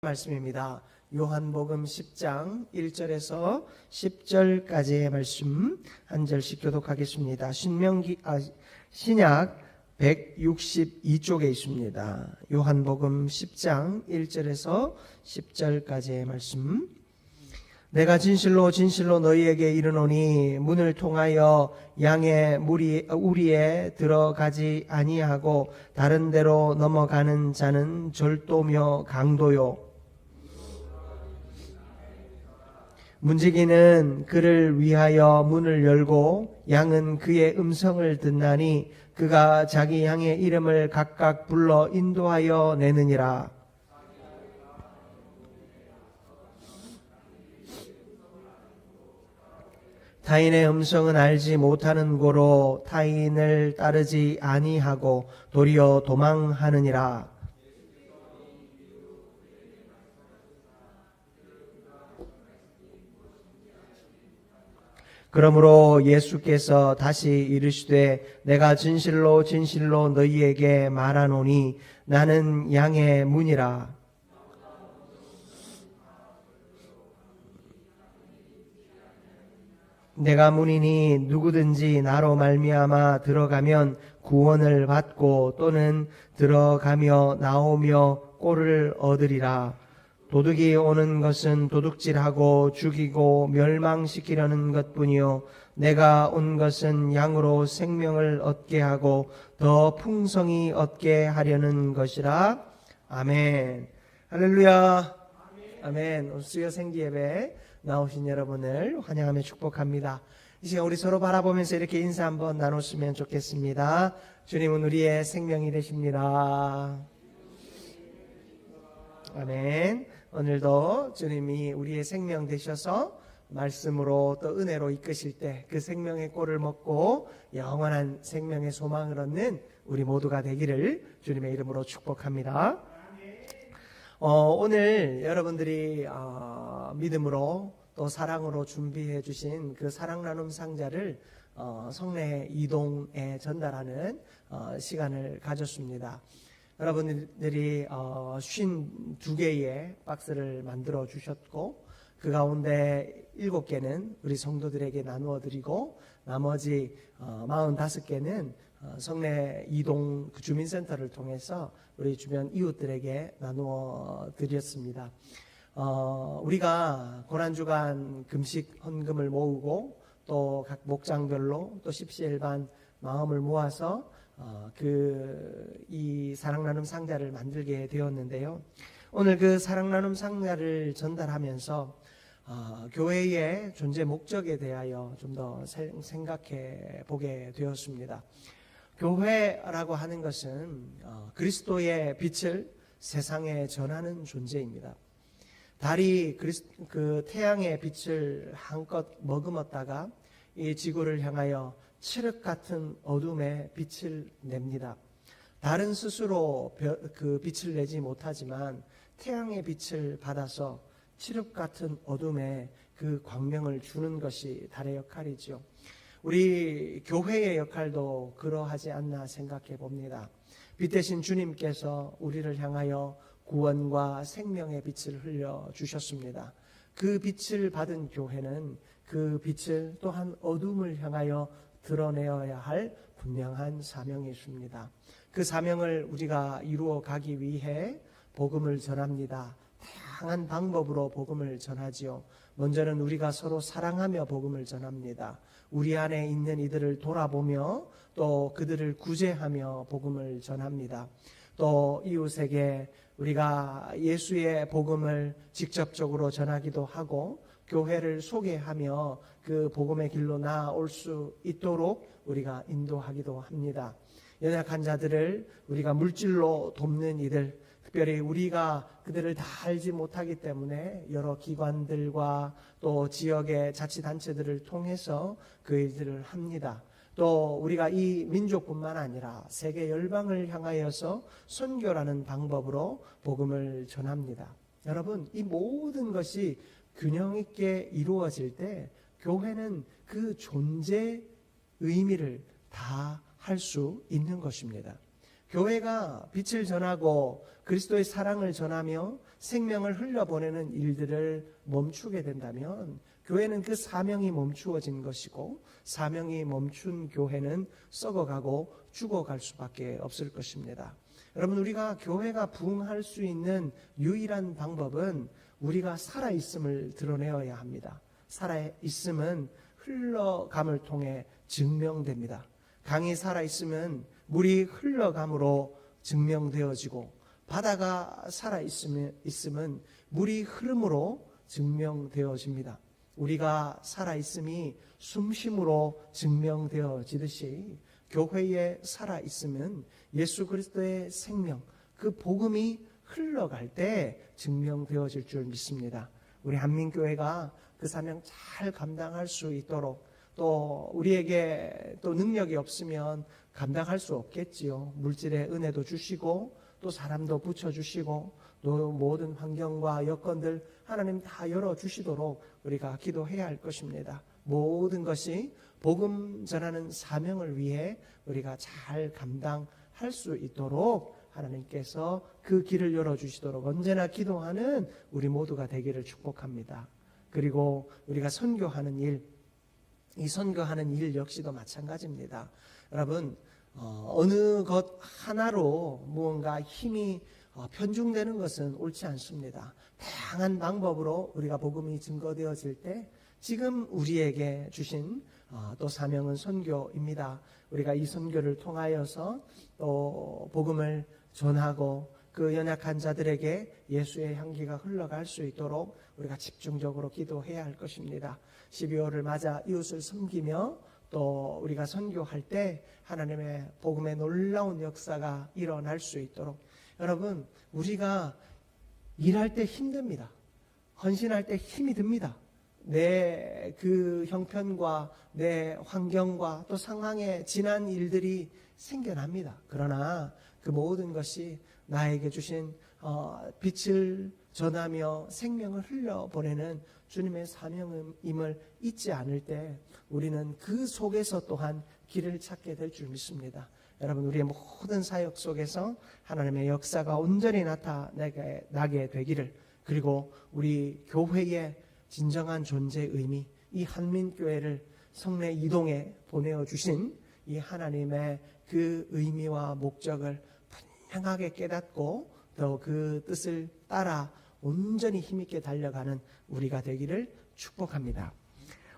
말씀입니다. 요한복음 10장 1절에서 10절까지의 말씀 한 절씩 교독하겠습니다. 신약 162쪽에 있습니다. 요한복음 10장 1절에서 10절까지의 말씀. 내가 진실로 진실로 너희에게 이르노니 문을 통하여 양의 우리에 들어가지 아니하고 다른 데로 넘어가는 자는 절도며 강도요 문지기는 그를 위하여 문을 열고 양은 그의 음성을 듣나니 그가 자기 양의 이름을 각각 불러 인도하여 내느니라. 타인의 음성은 알지 못하는 고로 타인을 따르지 아니하고 도리어 도망하느니라. 그러므로 예수께서 다시 이르시되 내가 진실로 진실로 너희에게 말하노니 나는 양의 문이라. 내가 문이니 누구든지 나로 말미암아 들어가면 구원을 받고 또는 들어가며 나오며 꼴을 얻으리라. 도둑이 오는 것은 도둑질하고 죽이고 멸망시키려는 것뿐이요 내가 온 것은 양으로 생명을 얻게 하고 더 풍성히 얻게 하려는 것이라. 아멘. 할렐루야. 아멘. 오늘 수요 생기예배 나오신 여러분을 환영하며 축복합니다. 이 시간 우리 서로 바라보면서 이렇게 인사 한번 나눴으면 좋겠습니다. 주님은 우리의 생명이 되십니다. 아멘. 오늘도 주님이 우리의 생명 되셔서 말씀으로 또 은혜로 이끄실 때 그 생명의 꼴을 먹고 영원한 생명의 소망을 얻는 우리 모두가 되기를 주님의 이름으로 축복합니다. 오늘 여러분들이 믿음으로 또 사랑으로 준비해 주신 그 사랑 나눔 상자를 성내 이동에 전달하는 시간을 가졌습니다. 여러분들이 52개의 박스를 만들어 주셨고 그 가운데 7개는 우리 성도들에게 나누어 드리고 나머지 45개는 성내 이동 주민센터를 통해서 우리 주변 이웃들에게 나누어 드렸습니다. 우리가 고난주간 금식 헌금을 모으고 또 각 목장별로 또 십시일반 마음을 모아서 이 사랑 나눔 상자를 만들게 되었는데요. 오늘 그 사랑 나눔 상자를 전달하면서 교회의 존재 목적에 대하여 좀 더 생각해 보게 되었습니다. 교회라고 하는 것은 그리스도의 빛을 세상에 전하는 존재입니다. 달이 그 태양의 빛을 한껏 머금었다가 이 지구를 향하여 칠흑 같은 어둠의 빛을 냅니다. 달은 스스로 그 빛을 내지 못하지만 태양의 빛을 받아서 칠흑 같은 어둠에 그 광명을 주는 것이 달의 역할이죠. 우리 교회의 역할도 그러하지 않나 생각해 봅니다. 빛 대신 주님께서 우리를 향하여 구원과 생명의 빛을 흘려 주셨습니다. 그 빛을 받은 교회는 그 빛을 또한 어둠을 향하여 드러내어야 할 분명한 사명이 있습니다. 그 사명을 우리가 이루어 가기 위해 복음을 전합니다. 다양한 방법으로 복음을 전하지요. 먼저는 우리가 서로 사랑하며 복음을 전합니다. 우리 안에 있는 이들을 돌아보며 또 그들을 구제하며 복음을 전합니다. 또 이웃에게 우리가 예수의 복음을 직접적으로 전하기도 하고 교회를 소개하며 그 복음의 길로 나아올 수 있도록 우리가 인도하기도 합니다. 연약한 자들을 우리가 물질로 돕는 이들, 특별히 우리가 그들을 다 알지 못하기 때문에 여러 기관들과 또 지역의 자치단체들을 통해서 그 일들을 합니다. 또 우리가 이 민족뿐만 아니라 세계 열방을 향하여서 선교라는 방법으로 복음을 전합니다. 여러분, 이 모든 것이 균형 있게 이루어질 때 교회는 그 존재 의미를 다 할 수 있는 것입니다. 교회가 빛을 전하고 그리스도의 사랑을 전하며 생명을 흘려보내는 일들을 멈추게 된다면 교회는 그 사명이 멈추어진 것이고, 사명이 멈춘 교회는 썩어가고 죽어갈 수밖에 없을 것입니다. 여러분, 우리가 교회가 부흥할 수 있는 유일한 방법은 우리가 살아있음을 드러내어야 합니다. 살아있음은 흘러감을 통해 증명됩니다. 강이 살아있으면 물이 흘러감으로 증명되어지고, 바다가 살아있으면 물이 흐름으로 증명되어집니다. 우리가 살아있음이 숨쉼으로 증명되어지듯이 교회에 살아있으면 예수 그리스도의 생명, 그 복음이 흘러갈 때 증명되어질 줄 믿습니다. 우리 한민교회가 그 사명 잘 감당할 수 있도록, 또 우리에게 또 능력이 없으면 감당할 수 없겠지요. 물질의 은혜도 주시고 또 사람도 붙여주시고 또 모든 환경과 여건들 하나님 다 열어주시도록 우리가 기도해야 할 것입니다. 모든 것이 복음 전하는 사명을 위해 우리가 잘 감당할 수 있도록 하나님께서 그 길을 열어주시도록 언제나 기도하는 우리 모두가 되기를 축복합니다. 그리고 우리가 선교하는 일, 이 선교하는 일 역시도 마찬가지입니다. 여러분, 어느 것 하나로 무언가 힘이 편중되는 것은 옳지 않습니다. 다양한 방법으로 우리가 복음이 증거되어질 때 지금 우리에게 주신 또 사명은 선교입니다. 우리가 이 선교를 통하여서 또 복음을 전하고 그 연약한 자들에게 예수의 향기가 흘러갈 수 있도록 우리가 집중적으로 기도해야 할 것입니다. 12월을 맞아 이웃을 섬기며 또 우리가 선교할 때 하나님의 복음의 놀라운 역사가 일어날 수 있도록, 여러분, 우리가 일할 때 힘듭니다. 헌신할 때 힘이 듭니다. 내 그 형편과 내 환경과 또 상황에 지난 일들이 생겨납니다. 그러나 그 모든 것이 나에게 주신 빛을 전하며 생명을 흘려보내는 주님의 사명임을 잊지 않을 때 우리는 그 속에서 또한 길을 찾게 될 줄 믿습니다. 여러분, 우리의 모든 사역 속에서 하나님의 역사가 온전히 나타나게 되기를, 그리고 우리 교회의 진정한 존재의 의미, 이 한민교회를 성내 이동에 보내어 주신 이 하나님의 그 의미와 목적을 분명하게 깨닫고 더 그 뜻을 따라 온전히 힘있게 달려가는 우리가 되기를 축복합니다.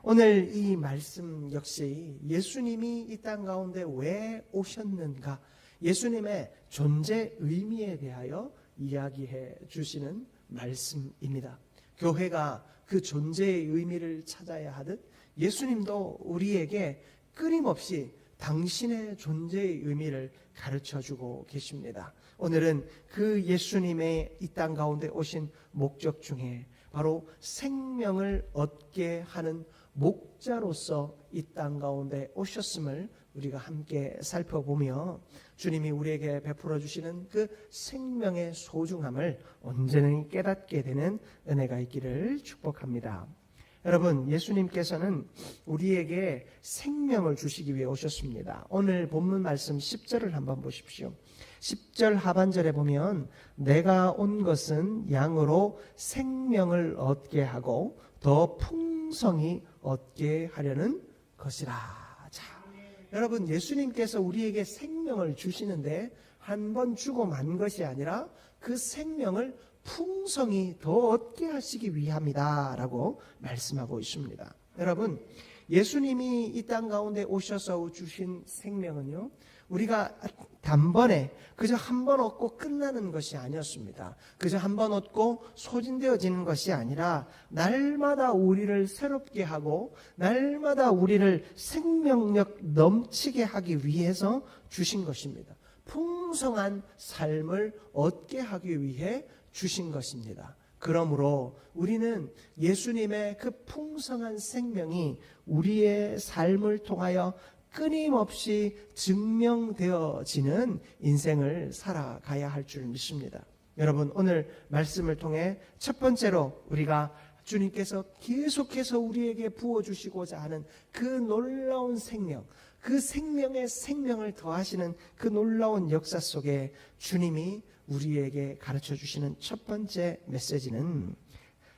오늘 이 말씀 역시 예수님이 이 땅 가운데 왜 오셨는가, 예수님의 존재 의미에 대하여 이야기해 주시는 말씀입니다. 교회가 그 존재의 의미를 찾아야 하듯 예수님도 우리에게 끊임없이 당신의 존재의 의미를 가르쳐주고 계십니다. 오늘은 그 예수님의 이 땅 가운데 오신 목적 중에 바로 생명을 얻게 하는 목자로서 이 땅 가운데 오셨음을 우리가 함께 살펴보며 주님이 우리에게 베풀어 주시는 그 생명의 소중함을 온전히 깨닫게 되는 은혜가 있기를 축복합니다. 여러분, 예수님께서는 우리에게 생명을 주시기 위해 오셨습니다. 오늘 본문 말씀 10절을 한번 보십시오. 10절 하반절에 보면 내가 온 것은 양으로 생명을 얻게 하고 더 풍성히 얻게 하려는 것이라. 자, 여러분, 예수님께서 우리에게 생명을 주시는데 한 번 주고 만 것이 아니라 그 생명을 풍성히 더 얻게 하시기 위함이다 라고 말씀하고 있습니다. 여러분, 예수님이 이 땅 가운데 오셔서 주신 생명은요, 우리가 단번에 그저 한 번 얻고 끝나는 것이 아니었습니다. 그저 한 번 얻고 소진되어지는 것이 아니라 날마다 우리를 새롭게 하고 날마다 우리를 생명력 넘치게 하기 위해서 주신 것입니다. 풍성한 삶을 얻게 하기 위해 주신 것입니다. 그러므로 우리는 예수님의 그 풍성한 생명이 우리의 삶을 통하여 끊임없이 증명되어지는 인생을 살아가야 할 줄 믿습니다. 여러분, 오늘 말씀을 통해 첫 번째로 우리가 주님께서 계속해서 우리에게 부어주시고자 하는 그 놀라운 생명, 그 생명의 생명을 더하시는 그 놀라운 역사 속에 주님이 우리에게 가르쳐 주시는 첫 번째 메시지는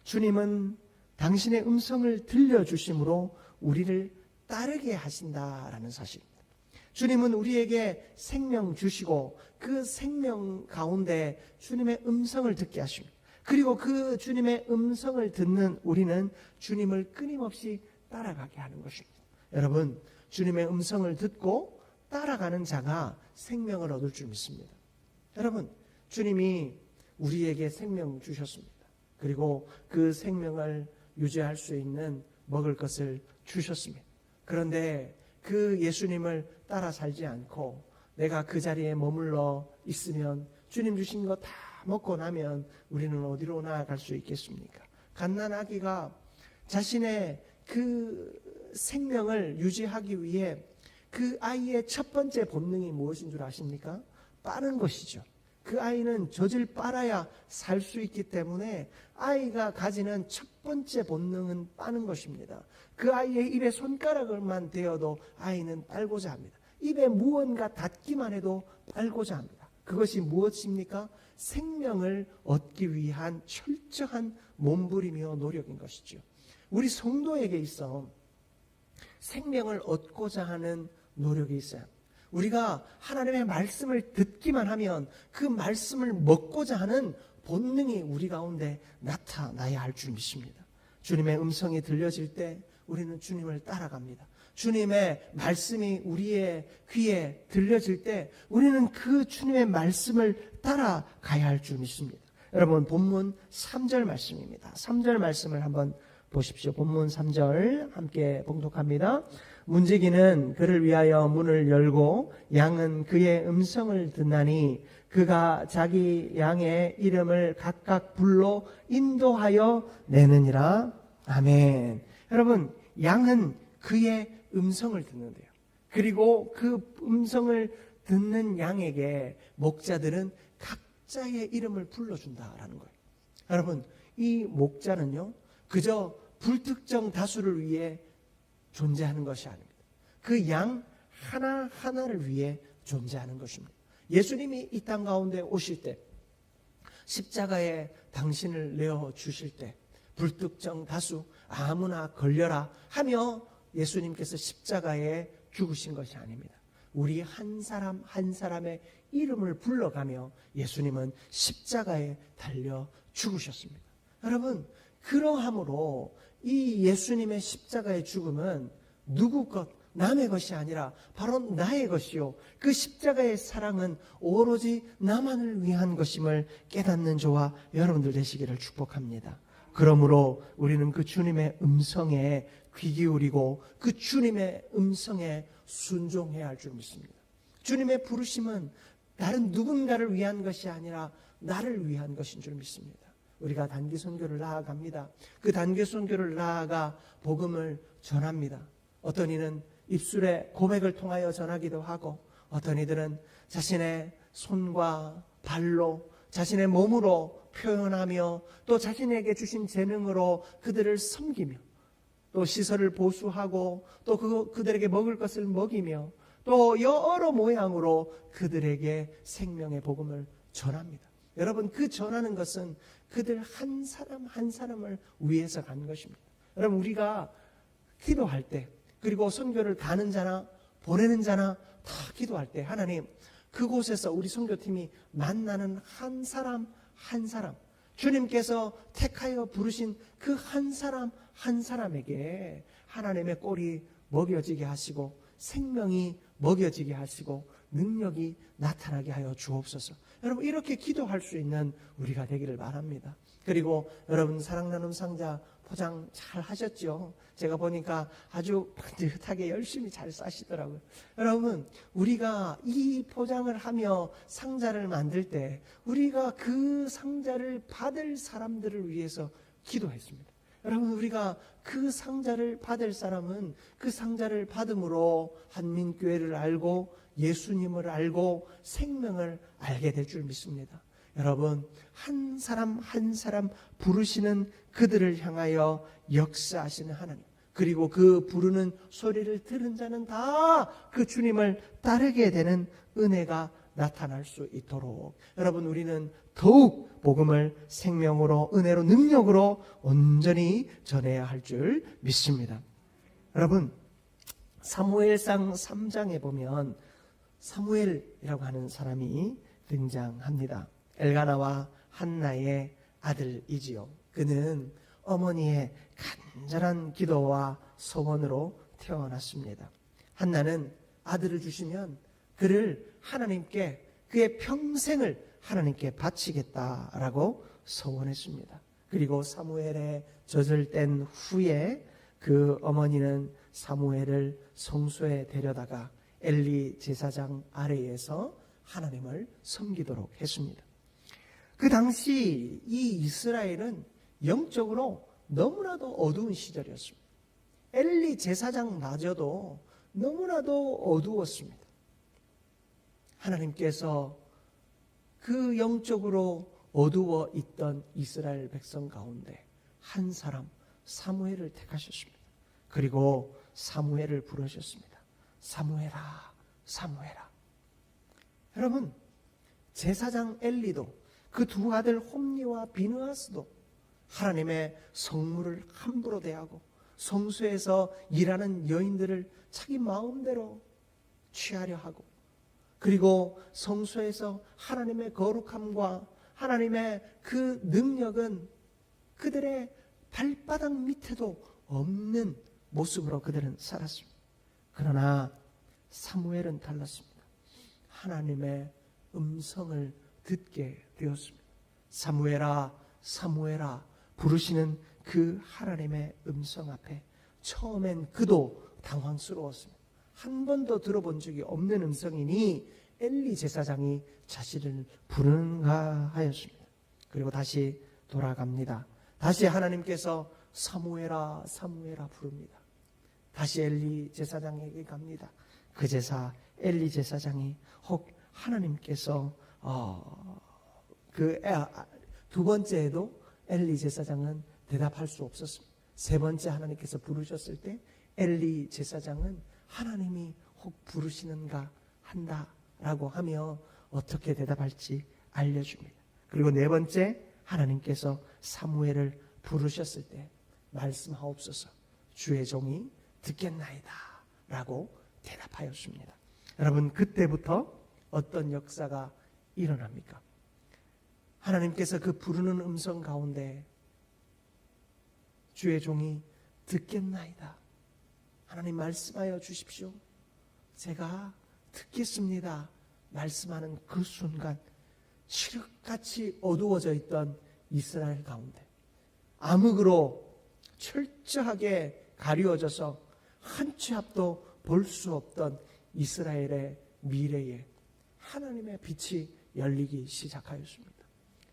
주님은 당신의 음성을 들려주심으로 우리를 따르게 하신다라는 사실입니다. 주님은 우리에게 생명 주시고 그 생명 가운데 주님의 음성을 듣게 하십니다. 그리고 그 주님의 음성을 듣는 우리는 주님을 끊임없이 따라가게 하는 것입니다. 여러분, 주님의 음성을 듣고 따라가는 자가 생명을 얻을 줄 믿습니다. 여러분, 주님이 우리에게 생명 주셨습니다. 그리고 그 생명을 유지할 수 있는 먹을 것을 주셨습니다. 그런데 그 예수님을 따라 살지 않고 내가 그 자리에 머물러 있으면 주님 주신 거 다 먹고 나면 우리는 어디로 나아갈 수 있겠습니까? 갓난아기가 자신의 그 생명을 유지하기 위해 그 아이의 첫 번째 본능이 무엇인 줄 아십니까? 빠는 것이죠. 그 아이는 젖을 빨아야 살 수 있기 때문에 아이가 가지는 첫 번째 본능은 빠는 것입니다. 그 아이의 입에 손가락을만 대어도 아이는 빨고자 합니다. 입에 무언가 닿기만 해도 빨고자 합니다. 그것이 무엇입니까? 생명을 얻기 위한 철저한 몸부림이며 노력인 것이죠. 우리 성도에게 있어 생명을 얻고자 하는 노력이 있어요. 우리가 하나님의 말씀을 듣기만 하면 그 말씀을 먹고자 하는 본능이 우리 가운데 나타나야 할 줄 믿습니다. 주님의 음성이 들려질 때 우리는 주님을 따라갑니다. 주님의 말씀이 우리의 귀에 들려질 때 우리는 그 주님의 말씀을 따라가야 할 줄 믿습니다. 여러분, 본문 3절 말씀입니다. 3절 말씀을 한번 보십시오. 본문 3절 함께 봉독합니다. 문지기는 그를 위하여 문을 열고 양은 그의 음성을 듣나니 그가 자기 양의 이름을 각각 불러 인도하여 내느니라. 아멘. 여러분, 양은 그의 음성을 듣는데요. 그리고 그 음성을 듣는 양에게 목자들은 각자의 이름을 불러준다라는 거예요. 여러분, 이 목자는요, 그저 불특정 다수를 위해 존재하는 것이 아닙니다. 그 양 하나하나를 위해 존재하는 것입니다. 예수님이 이 땅 가운데 오실 때, 십자가에 당신을 내어 주실 때 불특정 다수 아무나 걸려라 하며 예수님께서 십자가에 죽으신 것이 아닙니다. 우리 한 사람 한 사람의 이름을 불러가며 예수님은 십자가에 달려 죽으셨습니다. 여러분, 그러함으로 이 예수님의 십자가의 죽음은 누구 것, 남의 것이 아니라 바로 나의 것이요, 그 십자가의 사랑은 오로지 나만을 위한 것임을 깨닫는 저와 여러분들 되시기를 축복합니다. 그러므로 우리는 그 주님의 음성에 귀 기울이고 그 주님의 음성에 순종해야 할 줄 믿습니다. 주님의 부르심은 다른 누군가를 위한 것이 아니라 나를 위한 것인 줄 믿습니다. 우리가 단기 선교를 나아갑니다. 그 단기 선교를 나아가 복음을 전합니다. 어떤 이는 입술의 고백을 통하여 전하기도 하고, 어떤 이들은 자신의 손과 발로, 자신의 몸으로 표현하며, 또 자신에게 주신 재능으로 그들을 섬기며, 또 시설을 보수하고, 또 그들에게 먹을 것을 먹이며, 또 여러 모양으로 그들에게 생명의 복음을 전합니다. 여러분, 그 전하는 것은 그들 한 사람 한 사람을 위해서 간 것입니다. 여러분, 우리가 기도할 때, 그리고 선교를 가는 자나 보내는 자나 다 기도할 때 하나님, 그곳에서 우리 선교팀이 만나는 한 사람 한 사람, 주님께서 택하여 부르신 그 한 사람 한 사람에게 하나님의 꼴이 먹여지게 하시고 생명이 먹여지게 하시고 능력이 나타나게 하여 주옵소서. 여러분, 이렇게 기도할 수 있는 우리가 되기를 바랍니다. 그리고 여러분, 사랑 나눔 상자 포장 잘 하셨죠? 제가 보니까 아주 반듯하게 열심히 잘 싸시더라고요. 여러분, 우리가 이 포장을 하며 상자를 만들 때 우리가 그 상자를 받을 사람들을 위해서 기도했습니다. 여러분, 우리가 그 상자를 받을 사람은 그 상자를 받음으로 한민교회를 알고 예수님을 알고 생명을 알게 될 줄 믿습니다. 여러분, 한 사람 한 사람 부르시는 그들을 향하여 역사하시는 하나님, 그리고 그 부르는 소리를 들은 자는 다 그 주님을 따르게 되는 은혜가 나타날 수 있도록 여러분 우리는 더욱 복음을 생명으로 은혜로 능력으로 온전히 전해야 할 줄 믿습니다. 여러분 사무엘상 3장에 보면 사무엘이라고 하는 사람이 등장합니다. 엘가나와 한나의 아들이지요. 그는 어머니의 간절한 기도와 소원으로 태어났습니다. 한나는 아들을 주시면 그를 하나님께 그의 평생을 하나님께 바치겠다라고 소원했습니다. 그리고 사무엘에 젖을 후에 그 어머니는 사무엘을 성소에 데려다가 엘리 제사장 아래에서 하나님을 섬기도록 했습니다. 그 당시 이 이스라엘은 영적으로 너무나도 어두운 시절이었습니다. 엘리 제사장마저도 너무나도 어두웠습니다. 하나님께서 그 영적으로 어두워 있던 이스라엘 백성 가운데 한 사람 사무엘을 택하셨습니다. 그리고 사무엘을 부르셨습니다. 사무엘아, 사무엘아. 여러분, 제사장 엘리도 그 두 아들 홈니와 비느하스도 하나님의 성물을 함부로 대하고 성소에서 일하는 여인들을 자기 마음대로 취하려 하고 그리고 성소에서 하나님의 거룩함과 하나님의 그 능력은 그들의 발바닥 밑에도 없는 모습으로 그들은 살았습니다. 그러나 사무엘은 달랐습니다. 하나님의 음성을 듣게 되었습니다. 사무엘아, 사무엘아 부르시는 그 하나님의 음성 앞에 처음엔 그도 당황스러웠습니다. 한 번도 들어본 적이 없는 음성이니 엘리 제사장이 자신을 부르는가 하였습니다. 그리고 다시 돌아갑니다. 다시 하나님께서 사무엘아, 사무엘아 부릅니다. 다시 엘리 제사장에게 갑니다. 그 제사 엘리 제사장이 혹 하나님께서 두 번째에도 엘리 제사장은 대답할 수 없었습니다. 세 번째 하나님께서 부르셨을 때 엘리 제사장은 하나님이 혹 부르시는가 한다라고 하며 어떻게 대답할지 알려줍니다. 그리고 네 번째 하나님께서 사무엘을 부르셨을 때 말씀하옵소서 주의 종이 듣겠나이다 라고 대답하였습니다. 여러분 그때부터 어떤 역사가 일어납니까? 하나님께서 그 부르는 음성 가운데 주의 종이 듣겠나이다. 하나님 말씀하여 주십시오. 제가 듣겠습니다. 말씀하는 그 순간 칠흑같이 어두워져 있던 이스라엘 가운데 암흑으로 철저하게 가리워져서 한 치 앞도 볼 수 없던 이스라엘의 미래에 하나님의 빛이 열리기 시작하였습니다.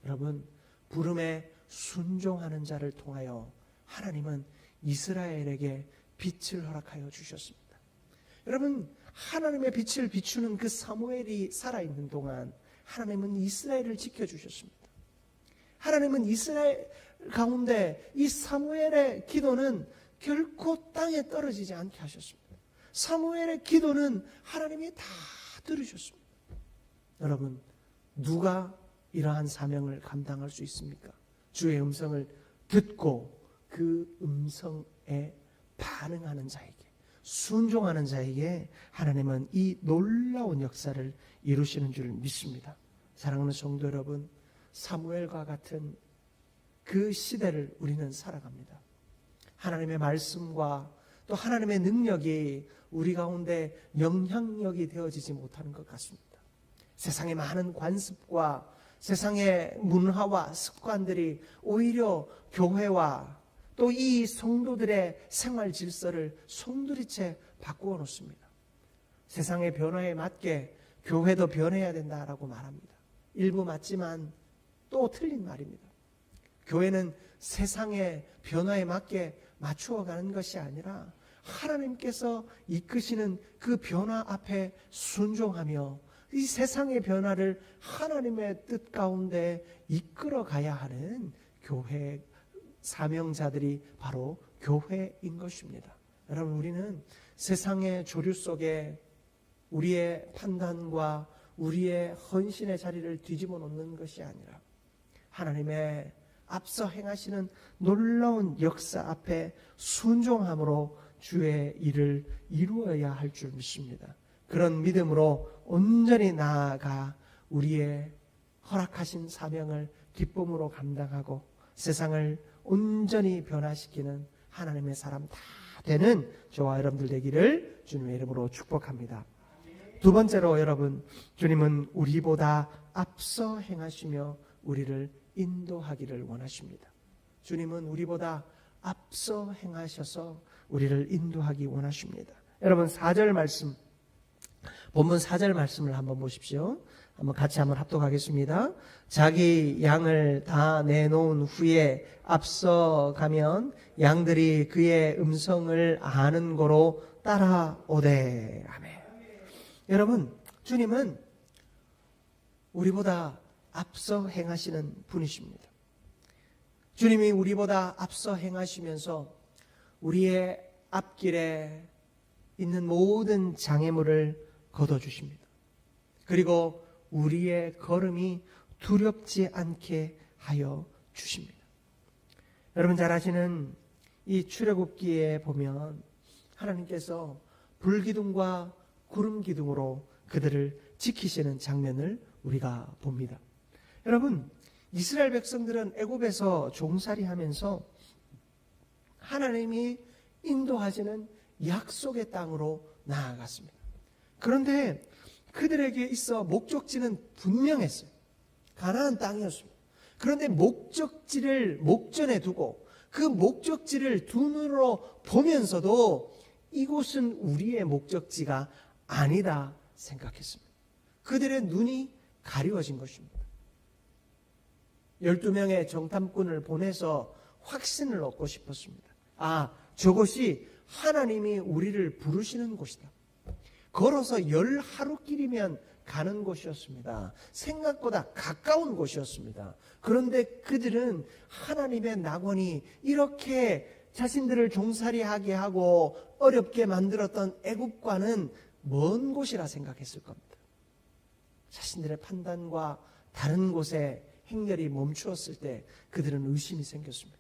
여러분 부름에 순종하는 자를 통하여 하나님은 이스라엘에게 빛을 허락하여 주셨습니다. 여러분 하나님의 빛을 비추는 그 사무엘이 살아있는 동안 하나님은 이스라엘을 지켜주셨습니다. 하나님은 이스라엘 가운데 이 사무엘의 기도는 결코 땅에 떨어지지 않게 하셨습니다. 사무엘의 기도는 하나님이 다 들으셨습니다. 여러분 누가 이러한 사명을 감당할 수 있습니까? 주의 음성을 듣고 그 음성에 반응하는 자에게 순종하는 자에게 하나님은 이 놀라운 역사를 이루시는 줄 믿습니다. 사랑하는 성도 여러분, 사무엘과 같은 그 시대를 우리는 살아갑니다. 하나님의 말씀과 또 하나님의 능력이 우리 가운데 영향력이 되어지지 못하는 것 같습니다. 세상의 많은 관습과 세상의 문화와 습관들이 오히려 교회와 또 이 성도들의 생활 질서를 송두리째 바꾸어 놓습니다. 세상의 변화에 맞게 교회도 변해야 된다라고 말합니다. 일부 맞지만 또 틀린 말입니다. 교회는 세상의 변화에 맞게 맞추어가는 것이 아니라 하나님께서 이끄시는 그 변화 앞에 순종하며 이 세상의 변화를 하나님의 뜻 가운데 이끌어 가야 하는 교회 사명자들이 바로 교회인 것입니다. 여러분 우리는 세상의 조류 속에 우리의 판단과 우리의 헌신의 자리를 뒤집어 놓는 것이 아니라 하나님의 앞서 행하시는 놀라운 역사 앞에 순종함으로 주의 일을 이루어야 할 줄 믿습니다. 그런 믿음으로 온전히 나아가 우리의 허락하신 사명을 기쁨으로 감당하고 세상을 온전히 변화시키는 하나님의 사람 다 되는 저와 여러분들 되기를 주님의 이름으로 축복합니다. 두 번째로 여러분, 주님은 우리보다 앞서 행하시며 우리를 인도하기를 원하십니다. 주님은 우리보다 앞서 행하셔서 우리를 인도하기 원하십니다. 여러분 4절 말씀, 본문 4절 말씀을 한번 보십시오. 한번 같이 한번 합독하겠습니다. 자기 양을 다 내놓은 후에 앞서가면 양들이 그의 음성을 아는 고로 따라오되. 아멘. 여러분, 주님은 우리보다 앞서 행하시는 분이십니다. 주님이 우리보다 앞서 행하시면서 우리의 앞길에 있는 모든 장애물을 걷어주십니다. 그리고 우리의 걸음이 두렵지 않게 하여 주십니다. 여러분 잘 아시는 이 출애굽기에 보면 하나님께서 불기둥과 구름기둥으로 그들을 지키시는 장면을 우리가 봅니다. 여러분, 이스라엘 백성들은 애굽에서 종살이하면서 하나님이 인도하시는 약속의 땅으로 나아갔습니다. 그런데 그들에게 있어 목적지는 분명했어요. 가나안 땅이었습니다. 그런데 목적지를 목전에 두고 그 목적지를 두 눈으로 보면서도 이곳은 우리의 목적지가 아니다 생각했습니다. 그들의 눈이 가리워진 것입니다. 12명의 정탐꾼을 보내서 확신을 얻고 싶었습니다. 아, 저곳이 하나님이 우리를 부르시는 곳이다. 걸어서 10하루길이면 가는 곳이었습니다. 생각보다 가까운 곳이었습니다. 그런데 그들은 하나님의 낙원이 이렇게 자신들을 종살이하게 하고 어렵게 만들었던 애굽과는 먼 곳이라 생각했을 겁니다. 자신들의 판단과 다른 곳에 행렬이 멈추었을 때 그들은 의심이 생겼습니다.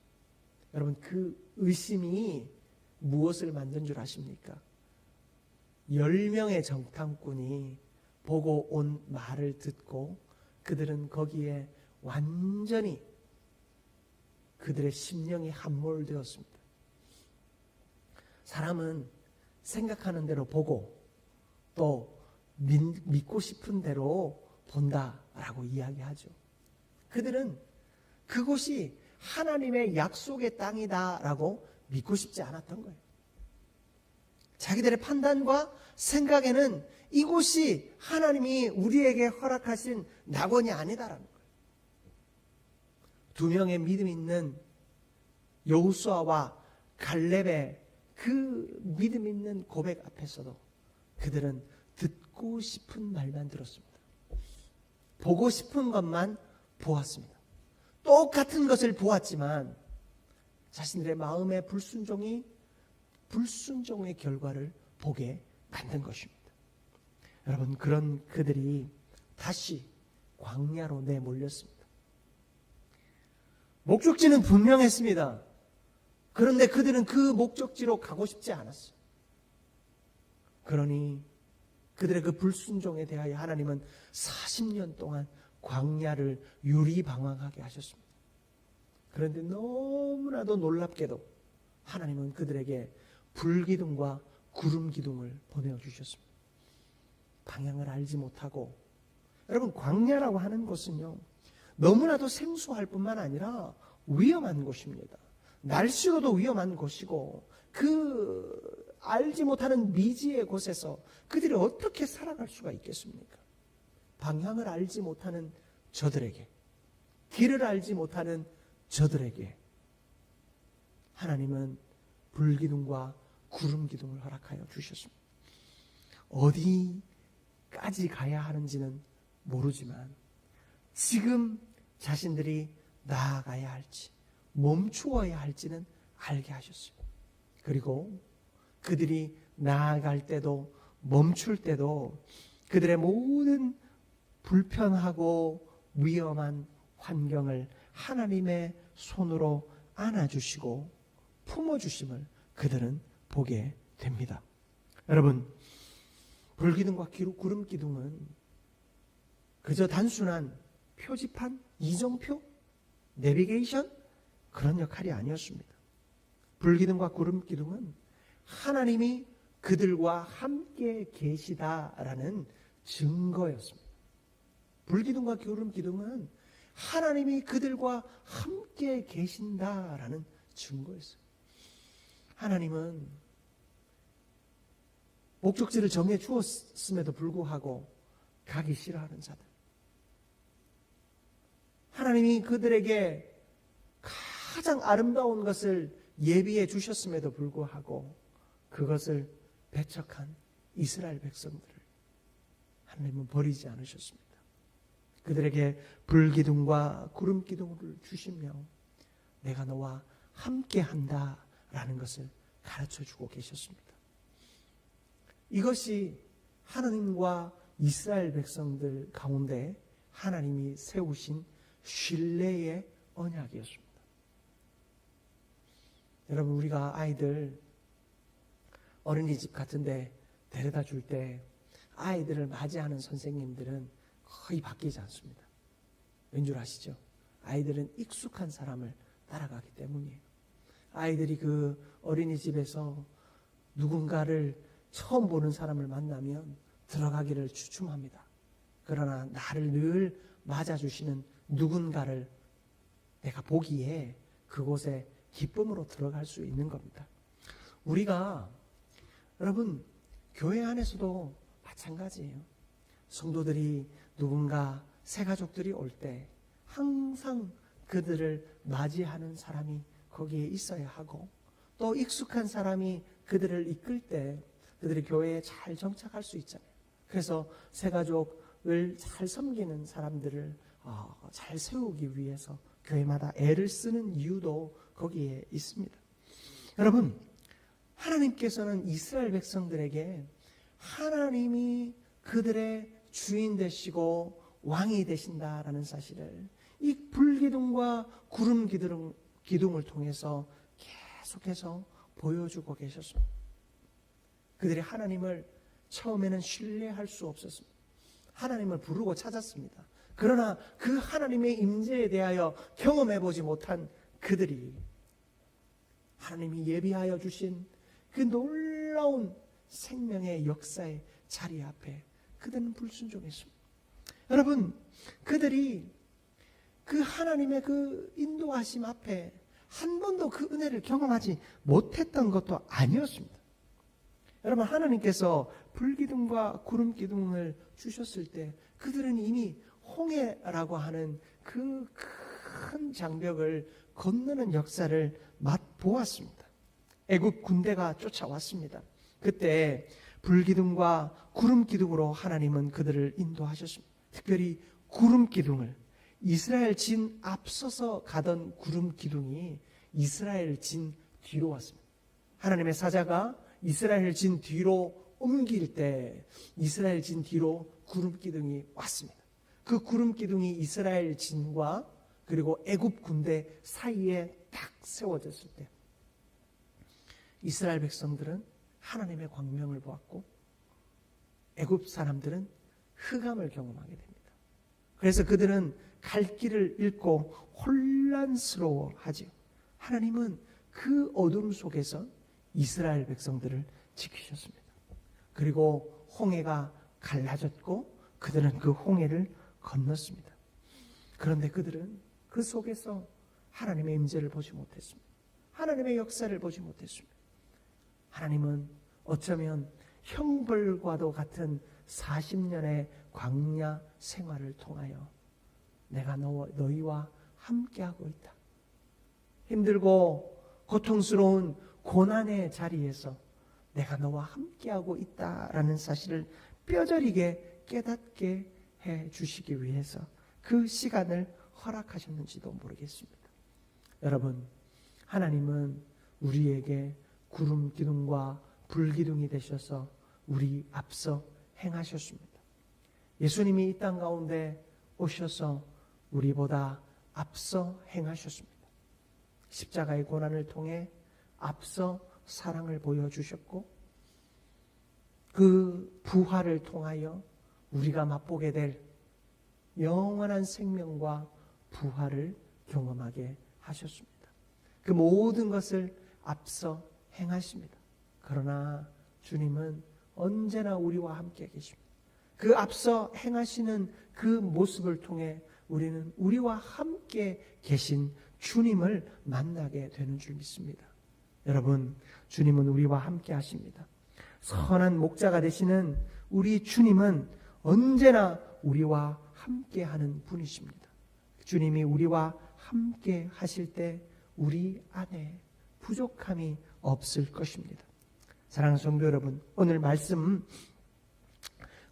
여러분, 그 의심이 무엇을 만든 줄 아십니까? 10명의 정탐꾼이 보고 온 말을 듣고 그들은 거기에 완전히 그들의 심령이 함몰되었습니다. 사람은 생각하는 대로 보고 또 믿고 싶은 대로 본다라고 이야기하죠. 그들은 그곳이 하나님의 약속의 땅이다라고 믿고 싶지 않았던 거예요. 자기들의 판단과 생각에는 이곳이 하나님이 우리에게 허락하신 낙원이 아니다라는 거예요. 두 명의 믿음 있는 여호수아와 갈렙의 그 믿음 있는 고백 앞에서도 그들은 듣고 싶은 말만 들었습니다. 보고 싶은 것만 보았습니다. 똑같은 것을 보았지만 자신들의 마음의 불순종의 결과를 보게 만든 것입니다. 여러분, 그런 그들이 다시 광야로 내몰렸습니다. 목적지는 분명했습니다. 그런데 그들은 그 목적지로 가고 싶지 않았어요. 그러니 그들의 그 불순종에 대하여 하나님은 40년 동안 광야를 유리방황하게 하셨습니다. 그런데 너무나도 놀랍게도 하나님은 그들에게 불기둥과 구름기둥을 보내주셨습니다. 방향을 알지 못하고, 여러분, 광야라고 하는 곳은요, 너무나도 생소할 뿐만 아니라 위험한 곳입니다. 날씨로도 위험한 곳이고, 그 알지 못하는 미지의 곳에서 그들이 어떻게 살아갈 수가 있겠습니까? 방향을 알지 못하는 저들에게, 길을 알지 못하는 저들에게 하나님은 불기둥과 구름기둥을 허락하여 주셨습니다. 어디까지 가야 하는지는 모르지만 지금 자신들이 나아가야 할지 멈추어야 할지는 알게 하셨어요. 그리고 그들이 나아갈 때도 멈출 때도 그들의 모든 불편하고 위험한 환경을 하나님의 손으로 안아주시고 품어주심을 그들은 보게 됩니다. 여러분, 불기둥과 구름기둥은 그저 단순한 표지판, 이정표, 내비게이션 그런 역할이 아니었습니다. 불기둥과 구름기둥은 하나님이 그들과 함께 계시다라는 증거였습니다. 불기둥과 구름기둥은 하나님이 그들과 함께 계신다라는 증거였어요. 하나님은 목적지를 정해 주었음에도 불구하고 가기 싫어하는 자들, 하나님이 그들에게 가장 아름다운 것을 예비해 주셨음에도 불구하고 그것을 배척한 이스라엘 백성들을 하나님은 버리지 않으셨습니다. 그들에게 불기둥과 구름기둥을 주시며 내가 너와 함께한다라는 것을 가르쳐주고 계셨습니다. 이것이 하나님과 이스라엘 백성들 가운데 하나님이 세우신 신뢰의 언약이었습니다. 여러분, 우리가 아이들 어린이집 같은 데 데려다 줄 때 아이들을 맞이하는 선생님들은 거의 바뀌지 않습니다. 왠 줄 아시죠? 아이들은 익숙한 사람을 따라가기 때문이에요. 아이들이 그 어린이집에서 누군가를 처음 보는 사람을 만나면 들어가기를 주춤합니다. 그러나 나를 늘 맞아주시는 누군가를 내가 보기에 그곳에 기쁨으로 들어갈 수 있는 겁니다. 우리가 여러분 교회 안에서도 마찬가지예요. 성도들이 누군가 새가족들이 올 때 항상 그들을 맞이하는 사람이 거기에 있어야 하고, 또 익숙한 사람이 그들을 이끌 때 그들이 교회에 잘 정착할 수 있잖아요. 그래서 새가족을 잘 섬기는 사람들을 잘 세우기 위해서 교회마다 애를 쓰는 이유도 거기에 있습니다. 여러분, 하나님께서는 이스라엘 백성들에게 하나님이 그들의 주인 되시고 왕이 되신다라는 사실을 이 불기둥과 구름 기둥을 통해서 계속해서 보여주고 계셨습니다. 그들이 하나님을 처음에는 신뢰할 수 없었습니다. 하나님을 부르고 찾았습니다. 그러나 그 하나님의 임재에 대하여 경험해보지 못한 그들이 하나님이 예비하여 주신 그 놀라운 생명의 역사의 자리 앞에 그들은 불순종했습니다. 여러분, 그들이 그 하나님의 그 인도하심 앞에 한 번도 그 은혜를 경험하지 못했던 것도 아니었습니다. 여러분, 하나님께서 불기둥과 구름기둥을 주셨을 때 그들은 이미 홍해라고 하는 그 큰 장벽을 건너는 역사를 맛보았습니다. 애굽 군대가 쫓아왔습니다. 그때 불기둥과 구름기둥으로 하나님은 그들을 인도하셨습니다. 특별히 구름기둥을, 이스라엘 진 앞서서 가던 구름기둥이 이스라엘 진 뒤로 왔습니다. 하나님의 사자가 이스라엘 진 뒤로 옮길 때 이스라엘 진 뒤로 구름기둥이 왔습니다. 그 구름기둥이 이스라엘 진과 그리고 애굽 군대 사이에 딱 세워졌을 때 이스라엘 백성들은 하나님의 광명을 보았고 애굽 사람들은 흑암을 경험하게 됩니다. 그래서 그들은 갈 길을 잃고 혼란스러워하지요. 하나님은 그 어둠 속에서 이스라엘 백성들을 지키셨습니다. 그리고 홍해가 갈라졌고 그들은 그 홍해를 건넜습니다. 그런데 그들은 그 속에서 하나님의 임재를 보지 못했습니다. 하나님의 역사를 보지 못했습니다. 하나님은 어쩌면 형벌과도 같은 40년의 광야 생활을 통하여 내가 너희와 함께하고 있다. 힘들고 고통스러운 고난의 자리에서 내가 너와 함께하고 있다라는 사실을 뼈저리게 깨닫게 해 주시기 위해서 그 시간을 허락하셨는지도 모르겠습니다. 여러분, 하나님은 우리에게 구름 기둥과 불 기둥이 되셔서 우리 앞서 행하셨습니다. 예수님이 이 땅 가운데 오셔서 우리보다 앞서 행하셨습니다. 십자가의 고난을 통해 앞서 사랑을 보여주셨고 그 부활을 통하여 우리가 맛보게 될 영원한 생명과 부활을 경험하게 하셨습니다. 그 모든 것을 앞서 행하십니다. 그러나 주님은 언제나 우리와 함께 계십니다. 그 앞서 행하시는 그 모습을 통해 우리는 우리와 함께 계신 주님을 만나게 되는 줄 믿습니다. 여러분, 주님은 우리와 함께 하십니다. 선한 목자가 되시는 우리 주님은 언제나 우리와 함께 하는 분이십니다. 주님이 우리와 함께 하실 때 우리 안에 부족함이 없을 것입니다. 사랑하는 성도 여러분, 오늘 말씀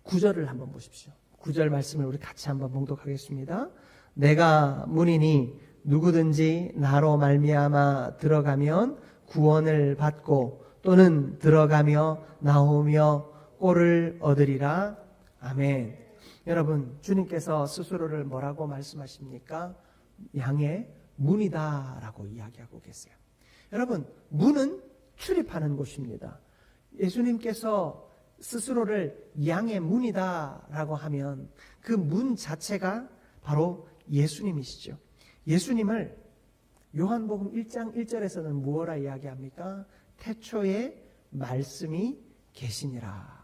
9절을 한번 보십시오. 9절 말씀을 우리 같이 한번 봉독하겠습니다. 내가 문이니 누구든지 나로 말미암아 들어가면 구원을 받고 또는 들어가며 나오며 꼴을 얻으리라. 아멘. 여러분, 주님께서 스스로를 뭐라고 말씀하십니까? 양의 문이다라고 이야기하고 계세요. 여러분, 문은 출입하는 곳입니다. 예수님께서 스스로를 양의 문이다라고 하면 그 문 자체가 바로 예수님이시죠. 예수님을 요한복음 1장 1절에서는 무엇라 이야기합니까? 태초에 말씀이 계시니라.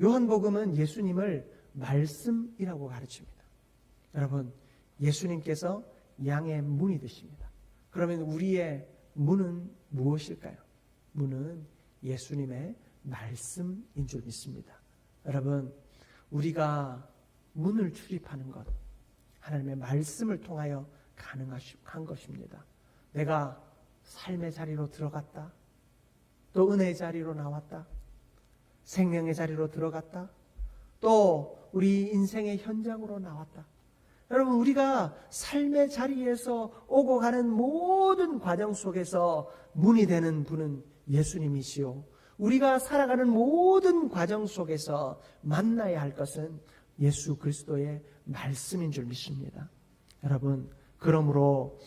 요한복음은 예수님을 말씀이라고 가르칩니다. 여러분, 예수님께서 양의 문이 되십니다. 그러면 우리의 문은 무엇일까요? 문은 예수님의 말씀인 줄 믿습니다. 여러분, 우리가 문을 출입하는 것, 하나님의 말씀을 통하여 가능한 것입니다. 내가 삶의 자리로 들어갔다, 또 은혜의 자리로 나왔다, 생명의 자리로 들어갔다, 또 우리 인생의 현장으로 나왔다. 여러분, 우리가 삶의 자리에서 오고 가는 모든 과정 속에서 문이 되는 분은 예수님이시요, 우리가 살아가는 모든 과정 속에서 만나야 할 것은 예수 그리스도의 말씀인 줄 믿습니다. 여러분, 그러므로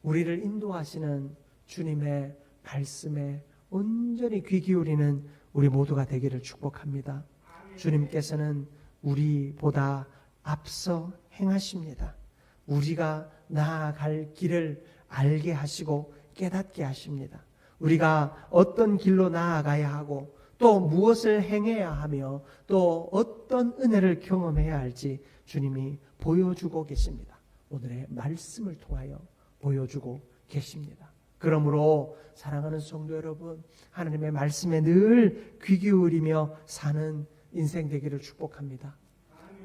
우리를 인도하시는 주님의 말씀에 온전히 귀 기울이는 우리 모두가 되기를 축복합니다. 주님께서는 우리보다 앞서 행하십니다. 우리가 나아갈 길을 알게 하시고 깨닫게 하십니다. 우리가 어떤 길로 나아가야 하고 또 무엇을 행해야 하며 또 어떤 은혜를 경험해야 할지 주님이 보여주고 계십니다. 오늘의 말씀을 통하여 보여주고 계십니다. 그러므로 사랑하는 성도 여러분, 하나님의 말씀에 늘 귀 기울이며 사는 인생 되기를 축복합니다.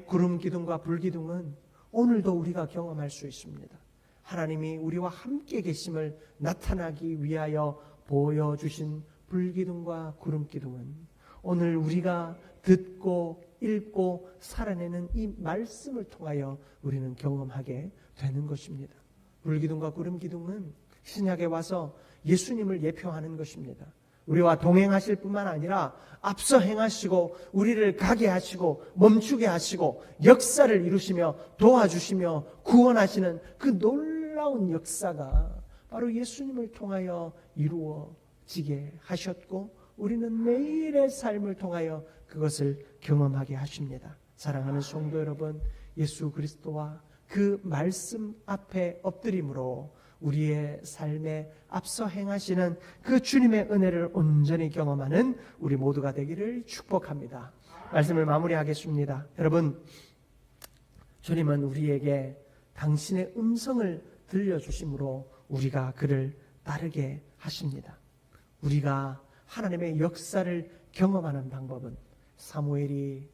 구름 기둥과 불 기둥은 오늘도 우리가 경험할 수 있습니다. 하나님이 우리와 함께 계심을 나타나기 위하여 보여주신 불기둥과 구름기둥은 오늘 우리가 듣고 읽고 살아내는 이 말씀을 통하여 우리는 경험하게 되는 것입니다. 불기둥과 구름기둥은 신약에 와서 예수님을 예표하는 것입니다. 우리와 동행하실 뿐만 아니라 앞서 행하시고 우리를 가게 하시고 멈추게 하시고 역사를 이루시며 도와주시며 구원하시는 그 놀라운 역사가 바로 예수님을 통하여 이루어지게 하셨고 우리는 매일의 삶을 통하여 그것을 경험하게 하십니다. 사랑하는 성도 여러분, 예수 그리스도와 그 말씀 앞에 엎드림으로 우리의 삶에 앞서 행하시는 그 주님의 은혜를 온전히 경험하는 우리 모두가 되기를 축복합니다. 말씀을 마무리하겠습니다. 여러분, 주님은 우리에게 당신의 음성을 들려주심으로 우리가 그를 따르게 하십니다. 우리가 하나님의 역사를 경험하는 방법은 사무엘이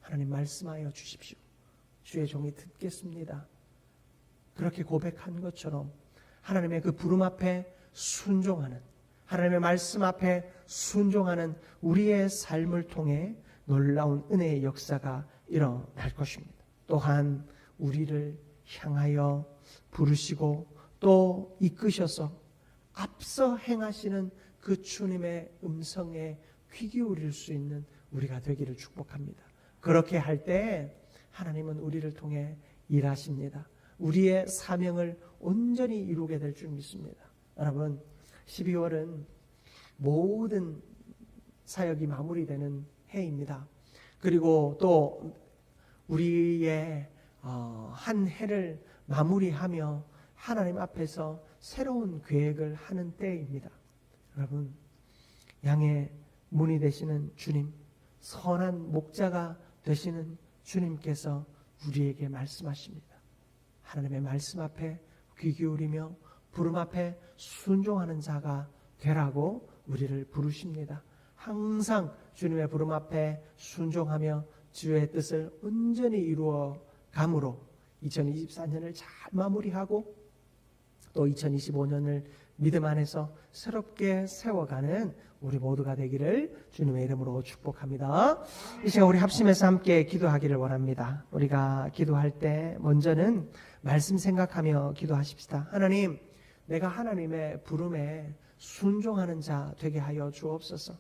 하나님 말씀하여 주십시오, 주의 종이 듣겠습니다, 그렇게 고백한 것처럼 하나님의 그 부름 앞에 순종하는, 하나님의 말씀 앞에 순종하는 우리의 삶을 통해 놀라운 은혜의 역사가 일어날 것입니다. 또한 우리를 향하여 부르시고 또 이끄셔서 앞서 행하시는 그 주님의 음성에 귀 기울일 수 있는 우리가 되기를 축복합니다. 그렇게 할 때 하나님은 우리를 통해 일하십니다. 우리의 사명을 온전히 이루게 될 줄 믿습니다. 여러분, 12월은 모든 사역이 마무리되는 해입니다. 그리고 또 우리의 한 해를 마무리하며 하나님 앞에서 새로운 계획을 하는 때입니다. 여러분, 양의 문이 되시는 주님, 선한 목자가 되시는 주님께서 우리에게 말씀하십니다. 하나님의 말씀 앞에 귀 기울이며 부름 앞에 순종하는 자가 되라고 우리를 부르십니다. 항상 주님의 부름 앞에 순종하며 주의 뜻을 온전히 이루어 감으로 2024년을 잘 마무리하고 또 2025년을 믿음 안에서 새롭게 세워가는 우리 모두가 되기를 주님의 이름으로 축복합니다. 이 시간 우리 합심해서 함께 기도하기를 원합니다. 우리가 기도할 때 먼저는 말씀 생각하며 기도하십시다. 하나님, 내가 하나님의 부름에 순종하는 자 되게 하여 주옵소서.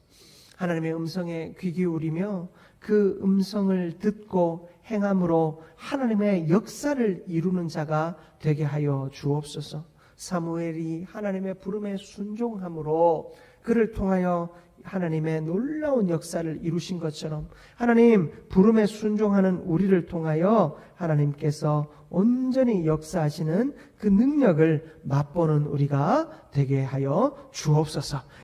하나님의 음성에 귀 기울이며 그 음성을 듣고 행함으로 하나님의 역사를 이루는 자가 되게 하여 주옵소서. 사무엘이 하나님의 부름에 순종함으로 그를 통하여 하나님의 놀라운 역사를 이루신 것처럼 하나님 부름에 순종하는 우리를 통하여 하나님께서 온전히 역사하시는 그 능력을 맛보는 우리가 되게 하여 주옵소서.